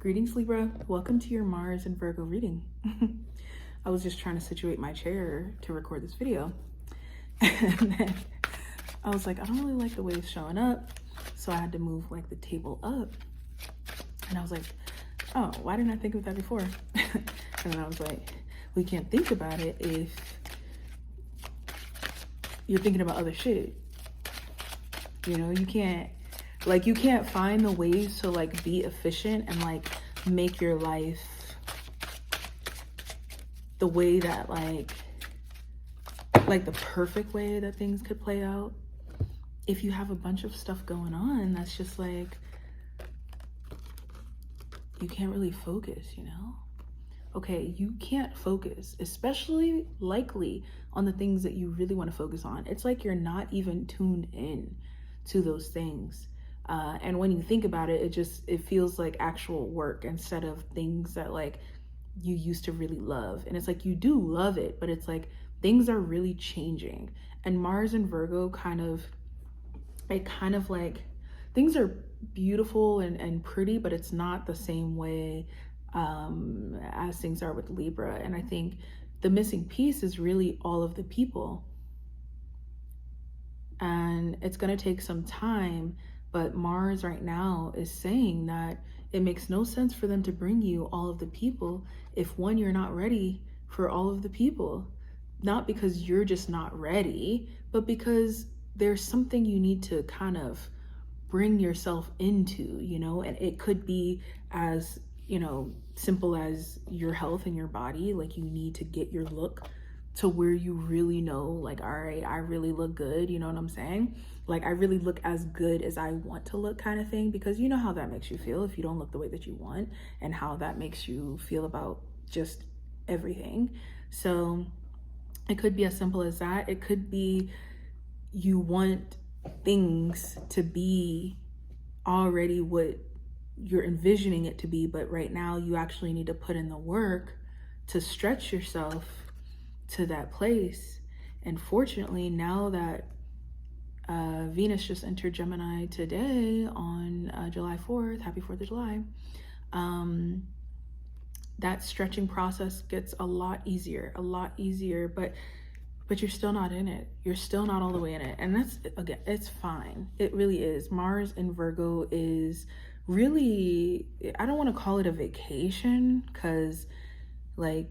Greetings, Libra. Welcome to your Mars and Virgo reading. I was just trying to situate my chair to record this video. And then I was like, I don't really like the way it's showing up. So I had to move like the table up. And I was like, oh, why didn't I think of that before? And then I was like, we can't think about it if you're thinking about other shit. You know, you can't find the ways to like be efficient and like make your life the way that like the perfect way that things could play out if you have a bunch of stuff going on that's just like you can't really focus, you know? Okay, you can't focus, especially likely on the things that you really want to focus on. It's like you're not even tuned in to those things. And when you think about it, it feels like actual work instead of things that like you used to really love. And it's like you do love it, but it's like things are really changing. And Mars and Virgo kind of like things are beautiful and pretty, but it's not the same way as things are with Libra. And I think the missing piece is really all of the people. And it's going to take some time, but Mars right now is saying that it makes no sense for them to bring you all of the people if one, you're not ready for all of the people. Not because you're just not ready, but because there's something you need to kind of bring yourself into, you know? And it could be as, you know, simple as your health and your body. Like you need to get your look to where you really know, like, all right, I really look good, you know what I'm saying? Like, I really look as good as I want to look kind of thing, because you know how that makes you feel if you don't look the way that you want, and how that makes you feel about just everything. So it could be as simple as that. It could be you want things to be already what you're envisioning it to be, but right now you actually need to put in the work to stretch yourself to that place. And fortunately, now that Venus just entered Gemini today on July 4th, happy 4th of July, that stretching process gets a lot easier, but you're still not in it. You're still not all the way in it. And that's, again, it's fine. It really is. Mars in Virgo is really, I don't want to call it a vacation, because like,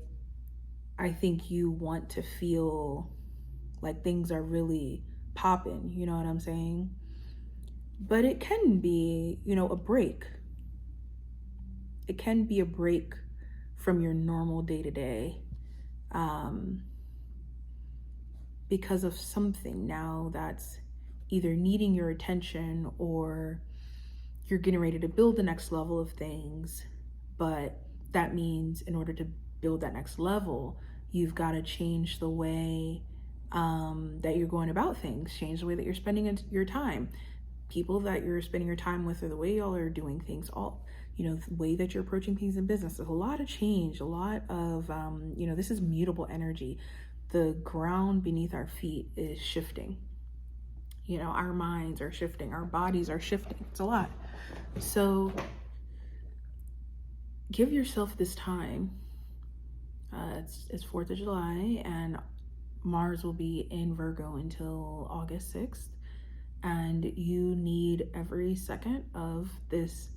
I think you want to feel like things are really popping, you know what I'm saying? But it can be, you know, a break. It can be a break from your normal day-to-day because of something now that's either needing your attention, or you're getting ready to build the next level of things. But that means in order to build that next level, you've got to change the way that you're going about things, change the way that you're spending your time. People that you're spending your time with, or the way y'all are doing things, all, you know, the way that you're approaching things in business. There's a lot of change, a lot of, you know, this is mutable energy. The ground beneath our feet is shifting. You know, our minds are shifting, our bodies are shifting. It's a lot. So give yourself this time. It's 4th of July, and Mars will be in Virgo until August 6th. And you need every second of this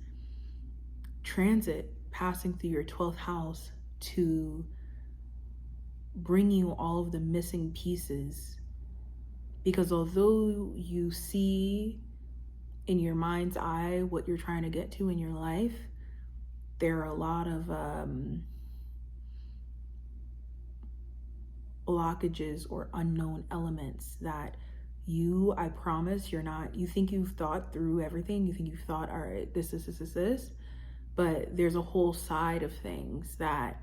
transit passing through your 12th house to bring you all of the missing pieces. Because although you see in your mind's eye what you're trying to get to in your life, there are a lot of blockages or unknown elements that I promise you're not, you think you've thought through everything. You think you've thought, all right, this, but there's a whole side of things that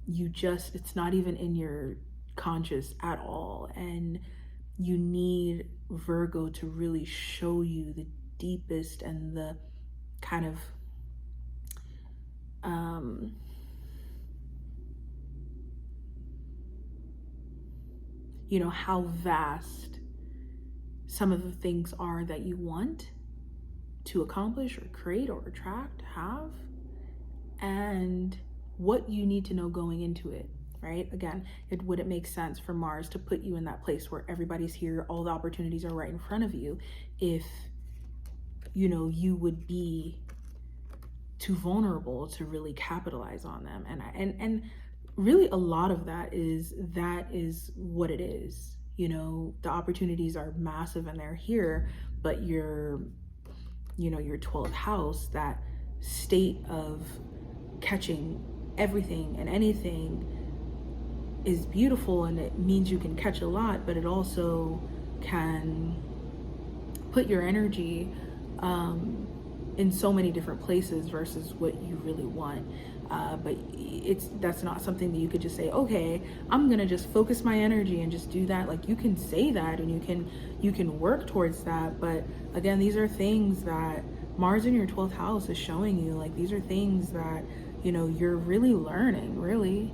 it's not even in your conscious at all. And you need Virgo to really show you the deepest and the kind of, you know, how vast some of the things are that you want to accomplish or create or attract, have. what you need to know going into it, right? Again, would it make sense for Mars to put you in that place where everybody's here, all the opportunities are right in front of you, if, you know, you would be too vulnerable to really capitalize on them? And really a lot of that is what it is. You know, the opportunities are massive and they're here, but your 12th house, that state of catching everything and anything, is beautiful, and it means you can catch a lot, but it also can put your energy in so many different places versus what you really want. But that's not something that you could just say, okay, I'm gonna just focus my energy and just do that. Like, you can say that and you can work towards that, but again, these are things that Mars in your 12th house is showing you. Like, these are things that, you know, you're really learning, really.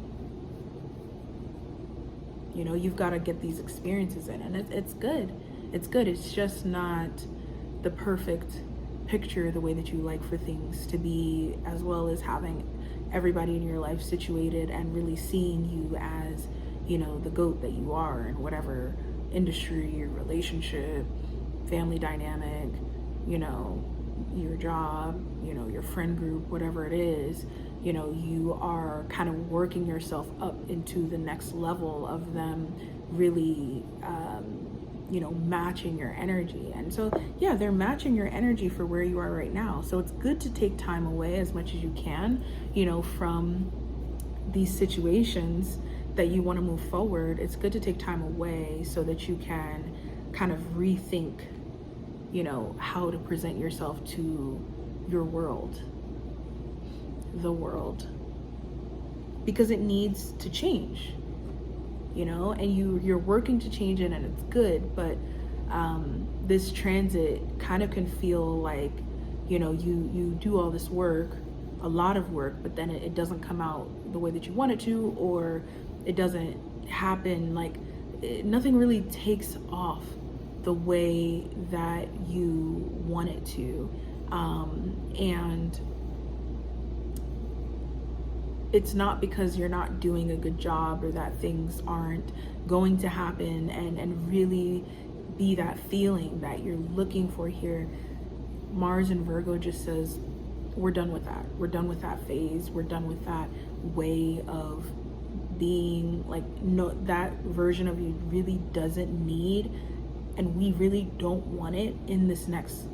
You know, you've got to get these experiences in, and it's good. It's good. It's just not the perfect picture the way that you like for things to be, as well as having everybody in your life situated and really seeing you as, you know, the GOAT that you are in whatever industry, relationship, family dynamic, you know, your job, you know, your friend group, whatever it is. You know, you are kind of working yourself up into the next level of them really, you know, matching your energy. And so, yeah, they're matching your energy for where you are right now. So it's good to take time away as much as you can, you know, from these situations that you want to move forward. It's good to take time away so that you can kind of rethink, you know, how to present yourself to your world, the world, because it needs to change, you know, and you're working to change it, and it's good. But this transit kind of can feel like, you know, you do all this work, a lot of work, but then it doesn't come out the way that you want it to, or it doesn't happen, like nothing really takes off the way that you want it to. And it's not because you're not doing a good job or that things aren't going to happen and really be that feeling that you're looking for here. Mars in Virgo just says, we're done with that. We're done with that phase. We're done with that way of being. Like, no, that version of you really doesn't need, and we really don't want it in this next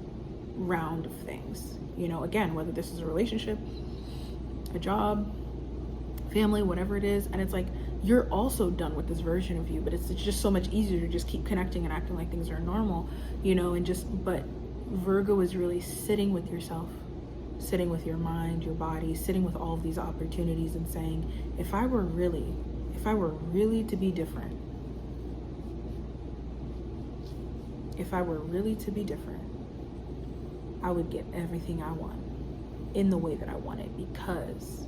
round of things. You know, again, whether this is a relationship, a job, family, whatever it is. And it's like, you're also done with this version of you, but it's just so much easier to just keep connecting and acting like things are normal, you know, but Virgo is really sitting with yourself, sitting with your mind, your body, sitting with all of these opportunities and saying, if I were really to be different, I would get everything I want in the way that I want it, because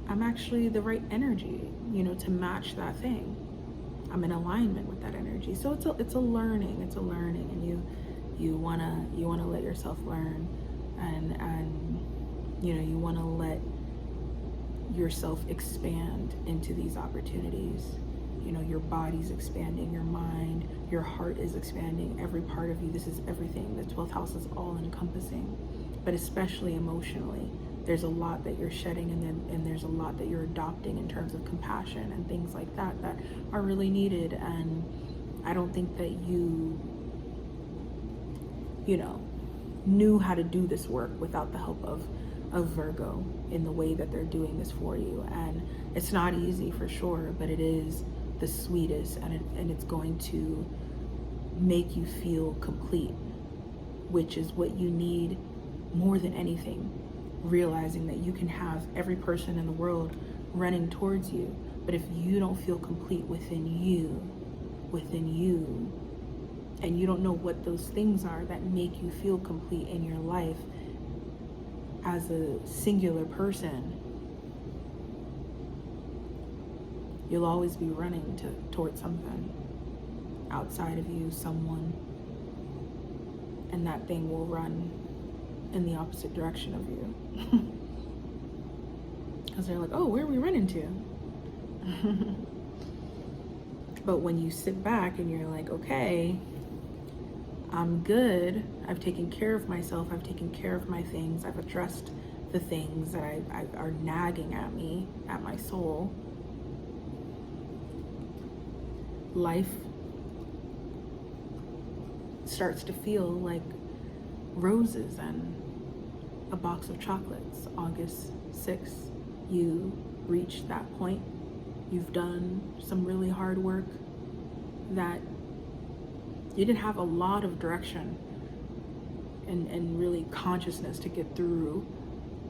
I'm actually the right energy, you know, to match that thing. I'm in alignment with that energy. So it's a learning, and you wanna let yourself learn, and you know, you wanna let yourself expand into these opportunities. You know, your body's expanding, your mind, your heart is expanding, every part of you. This is everything. The 12th house is all encompassing, but especially emotionally. There's a lot that you're shedding, and there's a lot that you're adopting in terms of compassion and things like that are really needed. And I don't think that you know, knew how to do this work without the help of Virgo in the way that they're doing this for you. And it's not easy, for sure, but it is the sweetest, and it's going to make you feel complete, which is what you need more than anything. Realizing that you can have every person in the world running towards you, but if you don't feel complete within you, and you don't know what those things are that make you feel complete in your life as a singular person, you'll always be running towards something outside of you, someone, and that thing will run in the opposite direction of you. because they're like, oh, where are we running to? But when you sit back and you're like, okay, I'm good, I've taken care of myself, I've taken care of my things, I've addressed the things that I are nagging at me, at my soul, life starts to feel like roses and a box of chocolates. August 6th, you reach that point. You've done some really hard work that you didn't have a lot of direction and really consciousness to get through,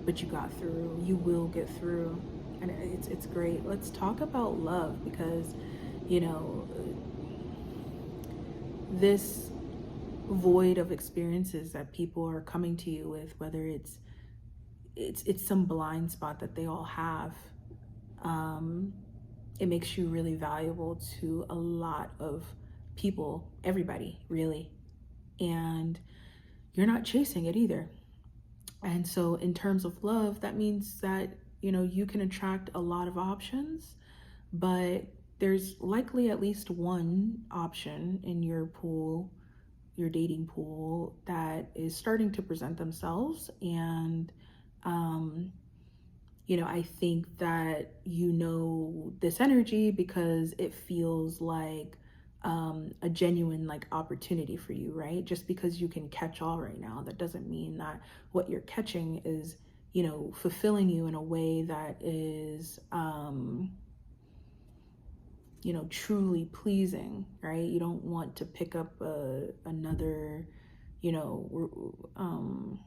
but you got through. You will get through, and it's great. Let's talk about love, because you know, this void of experiences that people are coming to you with, whether it's some blind spot that they all have, it makes you really valuable to a lot of people, everybody really, and you're not chasing it either. And so in terms of love, that means that, you know, you can attract a lot of options, but there's likely at least one option in your pool, your dating pool, that is starting to present themselves. And you know, I think that you know this energy because it feels like a genuine like opportunity for you, right? Just because you can catch all right now, that doesn't mean that what you're catching is, you know, fulfilling you in a way that is you know, truly pleasing, right? You don't want to pick up another, you know,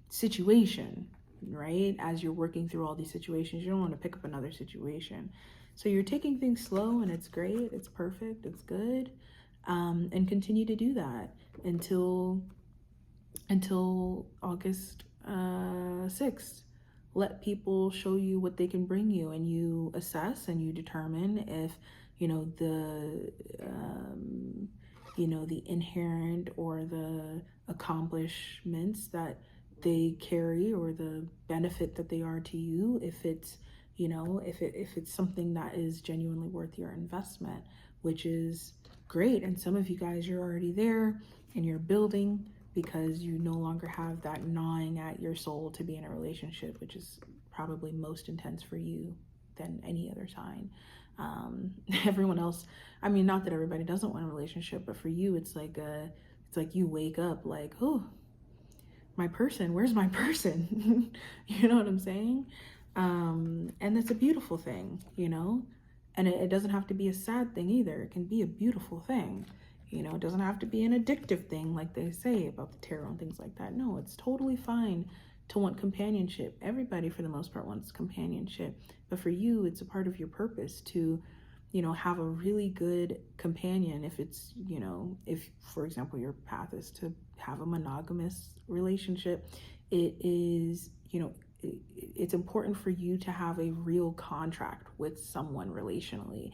situation, right? As you're working through all these situations, you don't want to pick up another situation. So you're taking things slow, and it's great, it's perfect, it's good. And continue to do that until August 6th. Let people show you what they can bring you, and you assess and you determine if, you know, the inherent or the accomplishments that they carry, or the benefit that they are to you, if it's, you know, if it's something that is genuinely worth your investment, which is great. And some of you guys, you're already there and you're building, because you no longer have that gnawing at your soul to be in a relationship, which is probably most intense for you than any other sign. Everyone else, I mean, not that everybody doesn't want a relationship, but for you, it's like you wake up like, oh, my person, where's my person? You know what I'm saying? And that's a beautiful thing, you know? And it doesn't have to be a sad thing either. It can be a beautiful thing. You know, it doesn't have to be an addictive thing like they say about the tarot and things like that. No, it's totally fine to want companionship. Everybody, for the most part, wants companionship. But for you, it's a part of your purpose to, you know, have a really good companion. If it's, you know, if, for example, your path is to have a monogamous relationship, it is, you know, it's important for you to have a real contract with someone relationally.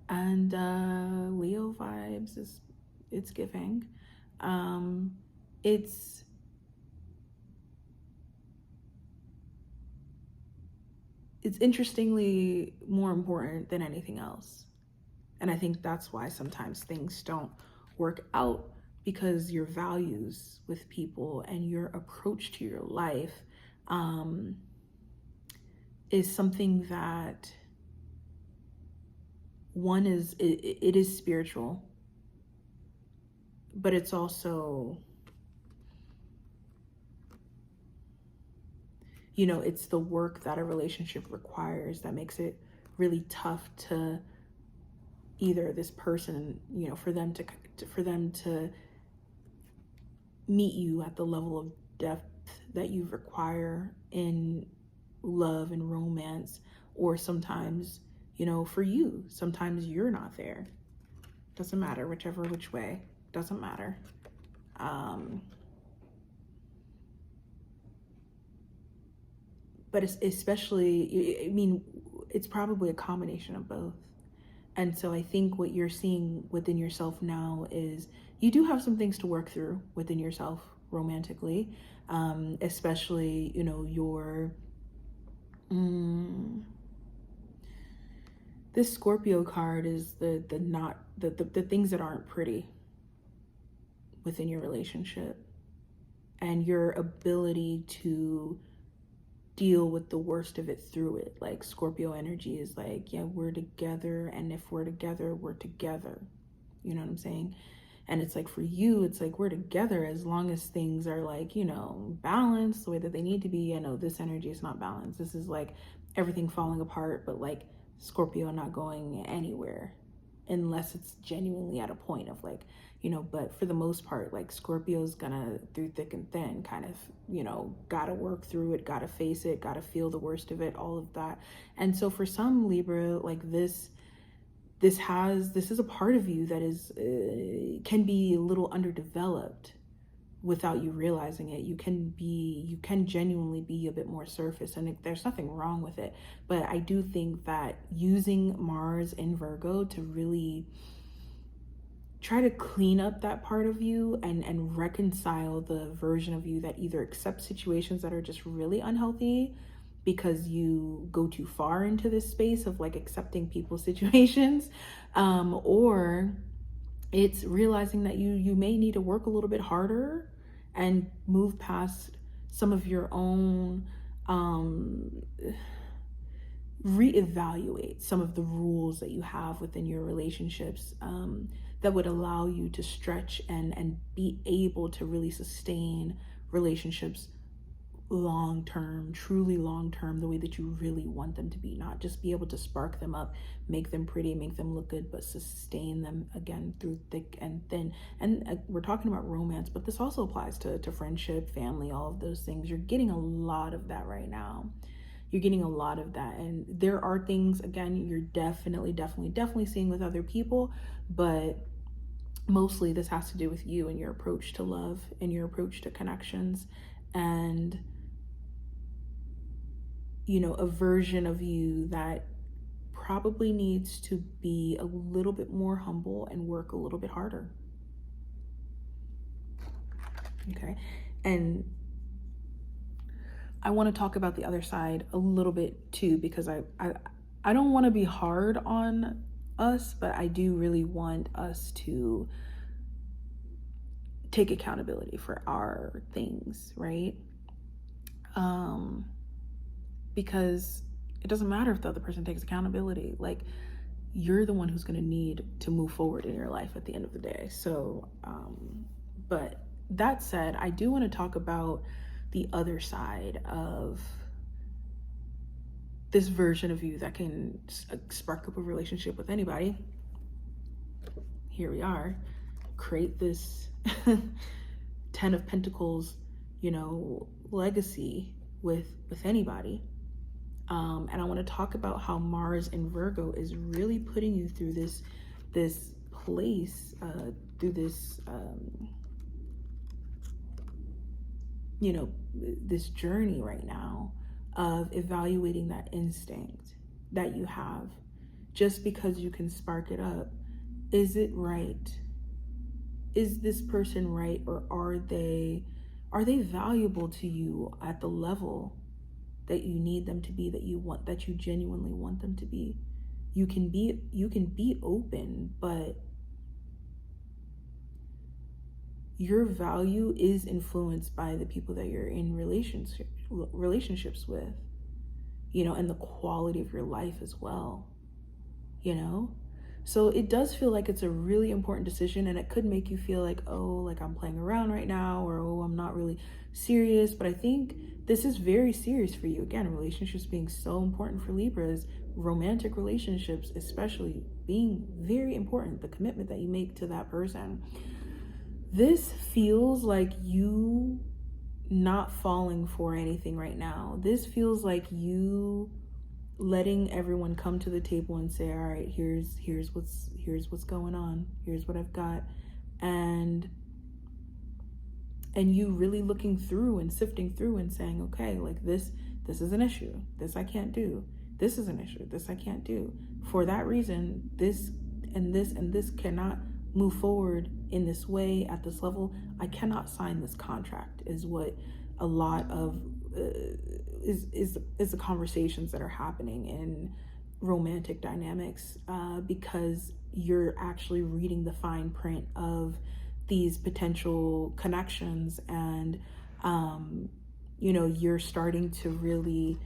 And Leo vibes is, it's giving. It's interestingly more important than anything else. And I think that's why sometimes things don't work out, because your values with people and your approach to your life is something that, one is, it is spiritual, but it's also, you know, it's the work that a relationship requires that makes it really tough to either this person, you know, for them to meet you at the level of depth that you require in love and romance, or sometimes, you know, for you, sometimes you're not there. Doesn't matter, which way, doesn't matter. But it's especially, I mean, it's probably a combination of both. And so I think what you're seeing within yourself now is you do have some things to work through within yourself, romantically, especially, you know, your this Scorpio card is the things that aren't pretty within your relationship, and your ability to deal with the worst of it through it. Like Scorpio energy is like, yeah, we're together, and if we're together, we're together. You know what I'm saying? And it's like for you, it's like we're together as long as things are like, you know, balanced the way that they need to be. I know this energy is not balanced. This is like everything falling apart, but like Scorpio not going anywhere unless it's genuinely at a point of like, you know, but for the most part, like Scorpio's gonna, through thick and thin, kind of, you know, gotta work through it, gotta face it, gotta feel the worst of it, all of that. And so for some Libra, like this is a part of you that is can be a little underdeveloped without you realizing it. You can genuinely be a bit more surface, and there's nothing wrong with it. But I do think that using Mars in Virgo to really try to clean up that part of you and reconcile the version of you that either accepts situations that are just really unhealthy because you go too far into this space of like accepting people's situations, or it's realizing that you may need to work a little bit harder and move past some of your own, reevaluate some of the rules that you have within your relationships, that would allow you to stretch and be able to really sustain relationships long term, truly long term, the way that you really want them to be. Not just be able to spark them up, make them pretty, make them look good, but sustain them again through thick and thin. And we're talking about romance, but this also applies to friendship, family, all of those things. You're getting a lot of that right now. You're getting a lot of that. And there are things, again, you're definitely seeing with other people, but mostly this has to do with you and your approach to love and your approach to connections, and you know, a version of you that probably needs to be a little bit more humble and work a little bit harder. Okay. And I want to talk about the other side a little bit too, because I don't want to be hard on us, but I do really want us to take accountability for our things, right? Because it doesn't matter if the other person takes accountability. Like, you're the one who's going to need to move forward in your life at the end of the day. So, but that said, I do want to talk about the other side of this version of you that can spark up a relationship with anybody. Here we are, create this 10 of Pentacles, you know, legacy with anybody. And I want to talk about how Mars in Virgo is really putting you through this place, through this, you know, this journey right now of evaluating that instinct that you have. Just because you can spark it up, is it right? Is this person right, or are they valuable to you at the level that you need them to be, that you genuinely want them to be? You can be open, but your value is influenced by the people that you're in relationships with, you know, and the quality of your life as well, you know? So it does feel like it's a really important decision, and it could make you feel like, oh, like I'm playing around right now, or oh, I'm not really serious. But I think this is very serious for you. Again, relationships being so important for Libras, romantic relationships especially being very important, the commitment that you make to that person. This feels like you not falling for anything right now. This feels like you letting everyone come to the table and say, all right, here's what's going on, here's what I've got, and you really looking through and sifting through and saying, okay, like this is an issue, this I can't do, this is an issue, this I can't do, for that reason, this and this and this cannot move forward in this way at this level, I cannot sign this contract, is what a lot of is the conversations that are happening in romantic dynamics, because you're actually reading the fine print of these potential connections, and you're starting to really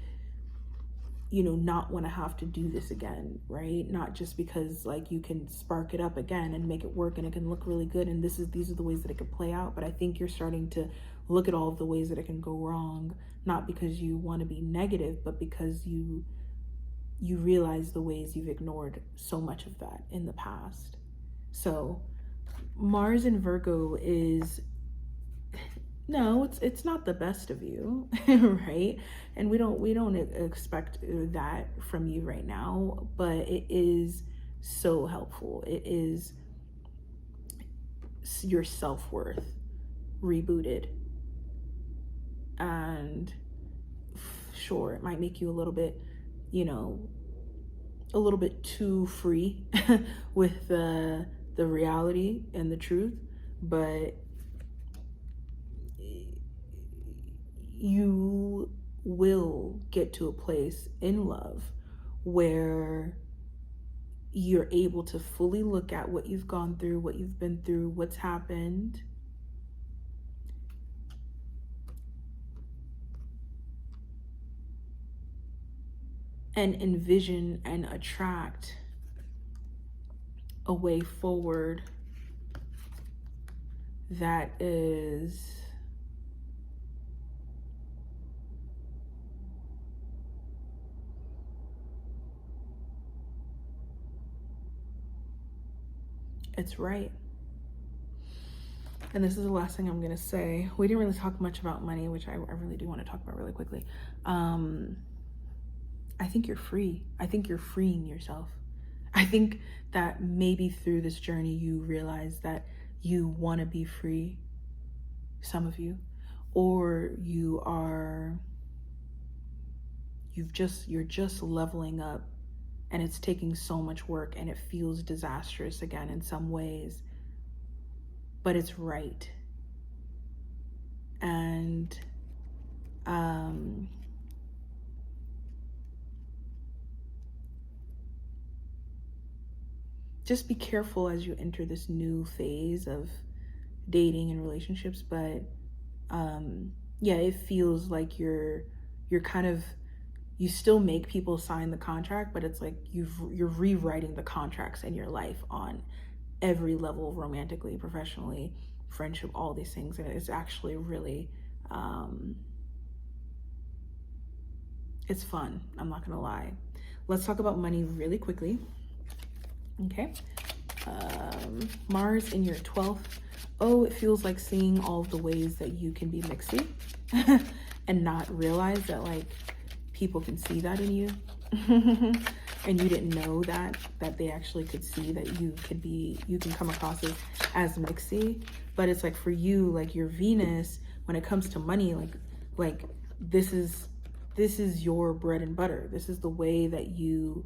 not want to have to do this again, right? Not just because like you can spark it up again and make it work and it can look really good and these are the ways that it could play out, but I think you're starting to look at all of the ways that it can go wrong, not because you want to be negative, but because you realize the ways you've ignored so much of that in the past. So Mars in Virgo is, no, it's not the best of you, right? And we don't expect that from you right now, but it is so helpful. It is your self-worth rebooted. And sure, it might make you a little bit too free with the reality and the truth, but you will get to a place in love where you're able to fully look at what you've gone through, what you've been through, what's happened, and envision and attract a way forward that is it's right. And this is the last thing I'm going to say. We didn't really talk much about money, which I really do want to talk about really quickly. I think you're free. I think you're freeing yourself. I think that maybe through this journey, you realize that you want to be free, some of you, or you're just leveling up, and it's taking so much work and it feels disastrous again in some ways, but it's right. And just be careful as you enter this new phase of dating and relationships. But yeah, it feels like you're kind of, you still make people sign the contract, but it's like you're rewriting the contracts in your life on every level, romantically, professionally, friendship, all these things. And it's actually really, it's fun. I'm not gonna lie. Let's talk about money really quickly. Okay. Mars in your 12th. Oh, it feels like seeing all of the ways that you can be mixy and not realize that like people can see that in you. And you didn't know that they actually could see that you can come across as mixy. But it's like for you, like your Venus, when it comes to money, like this is your bread and butter. This is the way that you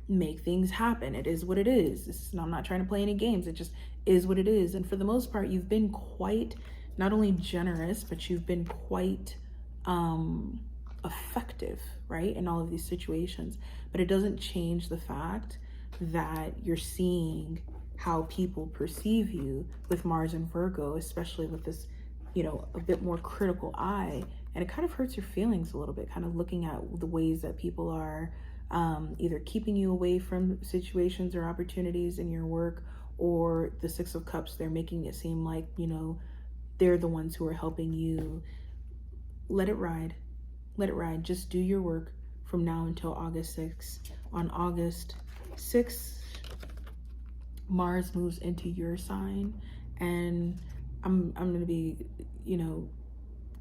make things happen. It is what it is. I'm not trying to play any games. It just is what it is. And for the most part, you've been quite not only generous, but you've been quite effective, right, in all of these situations. But it doesn't change the fact that you're seeing how people perceive you with Mars and Virgo, especially with this, a bit more critical eye. And it kind of hurts your feelings a little bit, kind of looking at the ways that people are either keeping you away from situations or opportunities in your work, or the Six of Cups, they're making it seem like, they're the ones who are helping you. Let it ride. Let it ride. Just do your work from now until August 6th. On August 6th, Mars moves into your sign, and I'm going to be,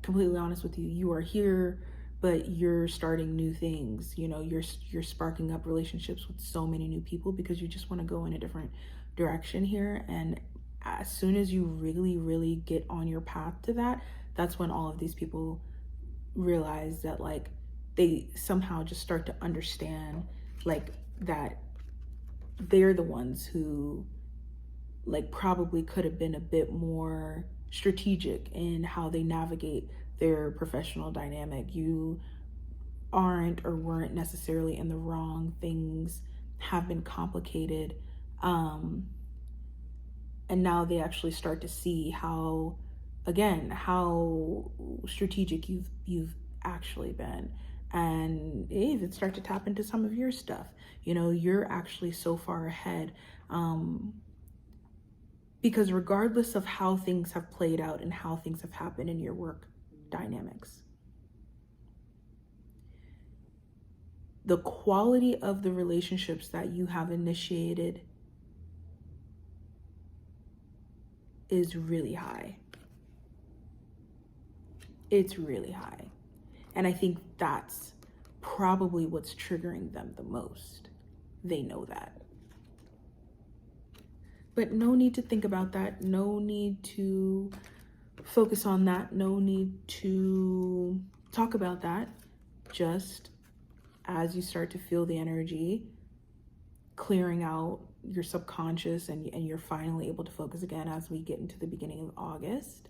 completely honest with you. You are here, but you're starting new things. You're sparking up relationships with so many new people because you just want to go in a different direction here. And as soon as you really, really get on your path to that, that's when all of these people realize that like they somehow just start to understand like that they're the ones who like probably could have been a bit more strategic in how they navigate their professional dynamic. You aren't or weren't necessarily in the wrong. Things have been complicated, and now they actually start to see how, again, how strategic you've actually been, and they even start to tap into some of your stuff. You're actually so far ahead, because regardless of how things have played out and how things have happened in your work dynamics, the quality of the relationships that you have initiated is really high. It's really high. And I think that's probably what's triggering them the most. They know that. But no need to think about that. No need to focus on that. No need to talk about that. Just as you start to feel the energy clearing out your subconscious, and you're finally able to focus again as we get into the beginning of August,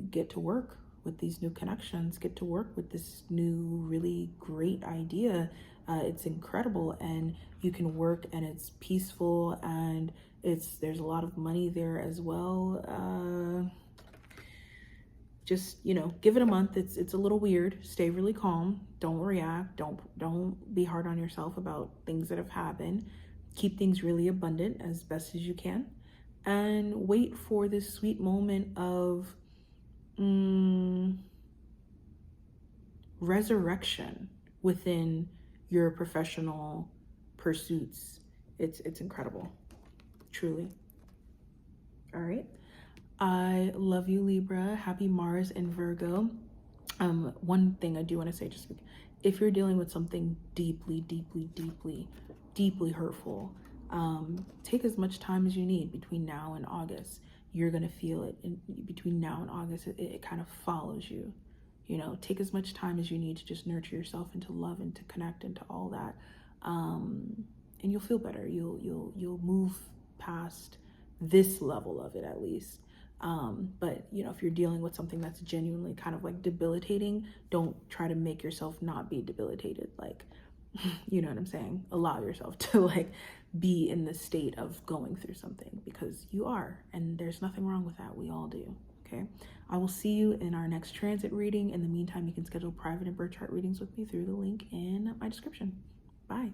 get to work with these new connections, get to work with this new really great idea. It's incredible, and you can work, and it's peaceful, and there's a lot of money there as well. Just give it a month. It's a little weird. Stay really calm. Don't react. Don't be hard on yourself about things that have happened. Keep things really abundant as best as you can, and wait for this sweet moment of resurrection within your professional pursuits. It's incredible, truly. All right. I love you, Libra. Happy Mars and Virgo. One thing I do want to say, just if you're dealing with something deeply, deeply, deeply, deeply hurtful, take as much time as you need between now and August. You're going to feel it between now and August. It kind of follows you. Take as much time as you need to just nurture yourself into love and to connect into all that. And you'll feel better. You'll move past this level of it, at least. But if you're dealing with something that's genuinely kind of like debilitating, don't try to make yourself not be debilitated. Like, you know what I'm saying? Allow yourself to like be in the state of going through something, because you are, and there's nothing wrong with that. We all do. Okay. I will see you in our next transit reading. In the meantime, you can schedule private and birth chart readings with me through the link in my description. Bye.